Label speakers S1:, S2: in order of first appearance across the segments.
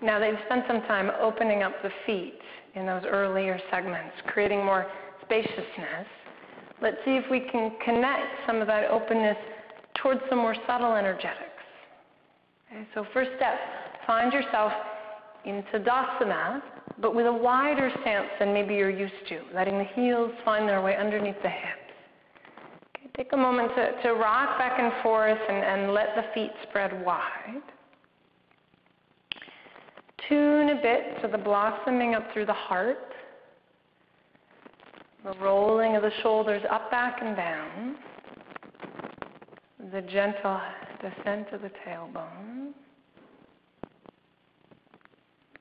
S1: Now that you've spent some time opening up the feet in those earlier segments, creating more spaciousness, let's see if we can connect some of that openness towards some more subtle energetics. Okay, so first step, find yourself in Tadasana, but with a wider stance than maybe you're used to, letting the heels find their way underneath the hips. Okay, take a moment to rock back and forth and let the feet spread wide. Tune a bit to the blossoming up through the heart, the rolling of the shoulders up, back, and down, the gentle descent of the tailbone.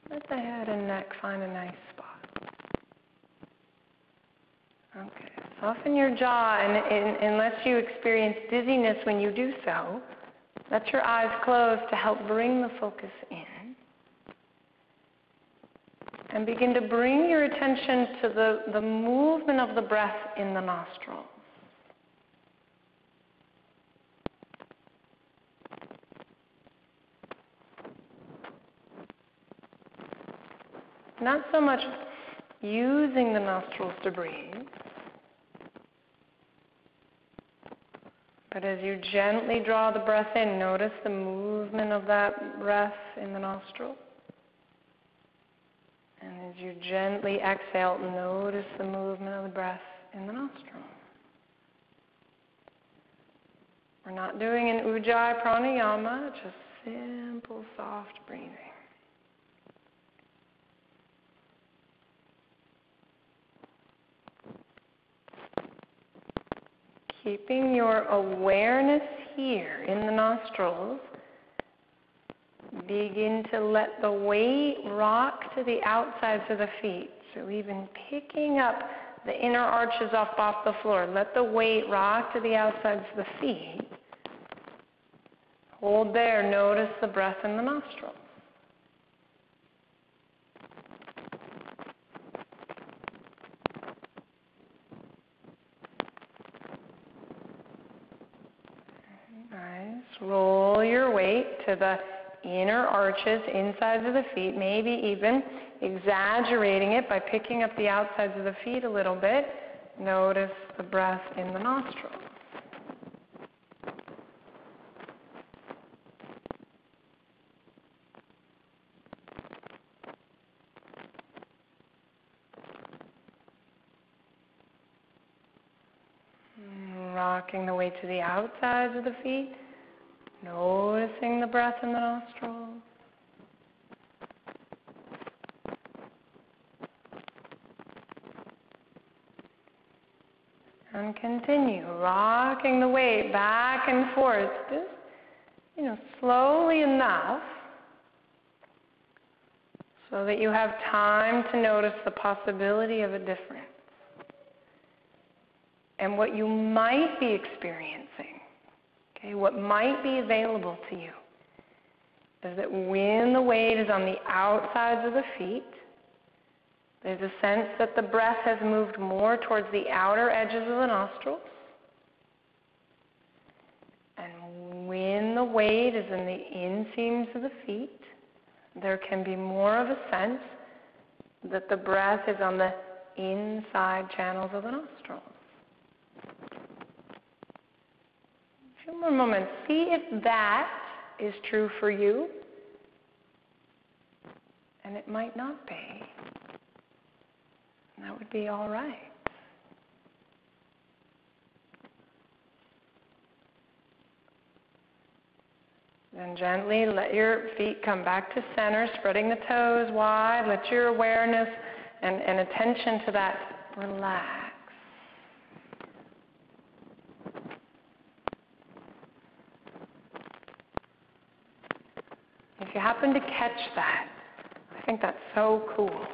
S1: Let the head and neck find a nice spot. Okay, soften your jaw, and unless you experience dizziness when you do so, let your eyes close to help bring the focus in. And begin to bring your attention to the movement of the breath in the nostrils. Not so much using the nostrils to breathe, but as you gently draw the breath in, notice the movement of that breath in the nostril. And as you gently exhale, notice the movement of the breath in the nostril. We're not doing an Ojai pranayama, just simple, soft breathing. Keeping your awareness here in the nostrils, begin to let the weight rock to the outsides of the feet. So even picking up the inner arches off the floor, let the weight rock to the outsides of the feet. Hold there, notice the breath in the nostrils. Nice. Roll your weight to the inner arches, insides of the feet, maybe even exaggerating it by picking up the outsides of the feet a little bit. Notice the breath in the nostrils. Rocking the weight to the outsides of the feet. Noticing the breath in the nostrils. And continue rocking the weight back and forth, just, slowly enough so that you have time to notice the possibility of a difference and what you might be experiencing. Okay, what might be available to you is that when the weight is on the outsides of the feet, there's a sense that the breath has moved more towards the outer edges of the nostrils. And when the weight is in the inseams of the feet, there can be more of a sense that the breath is on the inside channels of the nostrils. A few more moments. See if that is true for you. And it might not be. And that would be all right. Then gently let your feet come back to center, spreading the toes wide. Let your awareness and attention to that relax. If you happen to catch that, I think that's so cool.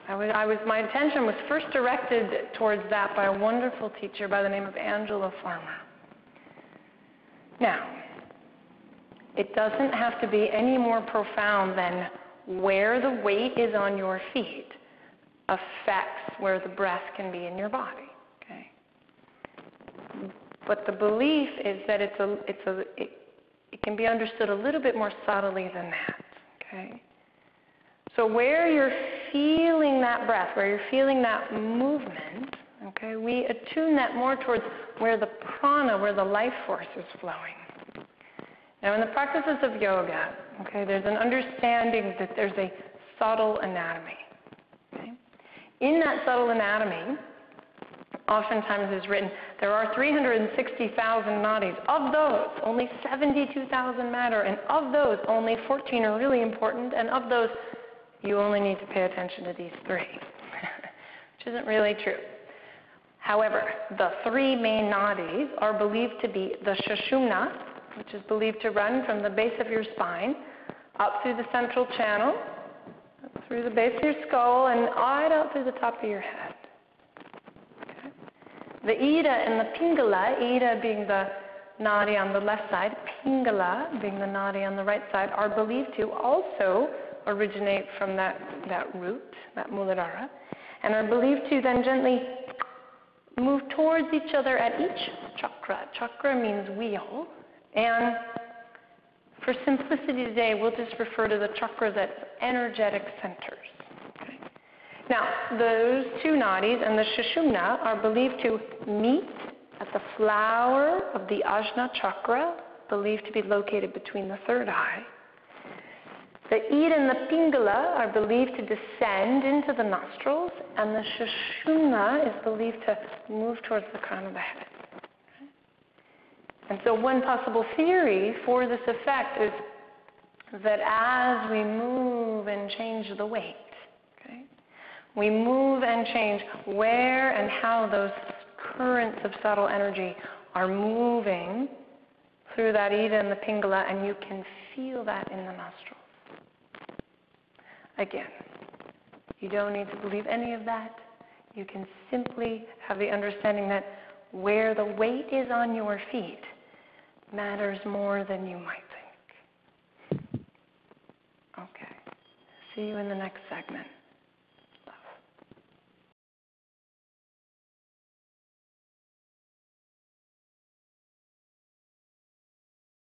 S1: My attention was first directed towards that by a wonderful teacher by the name of Angela Farmer. Now, it doesn't have to be any more profound than where the weight is on your feet affects where the breath can be in your body. Okay? But the belief is that it can be understood a little bit more subtly than that. Okay? So where you're feeling that breath, where you're feeling that movement, okay, we attune that more towards where the prana, where the life force is flowing. Now, in the practices of yoga, okay, there's an understanding that there's a subtle anatomy. Okay? In that subtle anatomy, oftentimes is written, there are 360,000 nadis. Of those, only 72,000 matter, and of those, only 14 are really important, and of those, you only need to pay attention to these 3, which isn't really true. However, the 3 main nadis are believed to be the Sushumna, which is believed to run from the base of your spine, up through the central channel, up through the base of your skull, and right out through the top of your head. Okay. The Ida and the Pingala, Ida being the nadi on the left side, Pingala being the nadi on the right side, are believed to also originate from that root, that Muladhara, and are believed to then gently move towards each other at each chakra. Chakra means wheel. And for simplicity today, we'll just refer to the chakras as energetic centers. Okay? Now, those 2 nadis and the Sushumna are believed to meet at the flower of the Ajna chakra, believed to be located between the 3rd eye. The Ida and the Pingala are believed to descend into the nostrils, and the Sushumna is believed to move towards the crown of the head. And so one possible theory for this effect is that as we move and change the weight, okay, we move and change where and how those currents of subtle energy are moving through that Ida and the Pingala, and you can feel that in the nostrils. Again, you don't need to believe any of that. You can simply have the understanding that where the weight is on your feet matters more than you might think. Okay. See you in the next segment.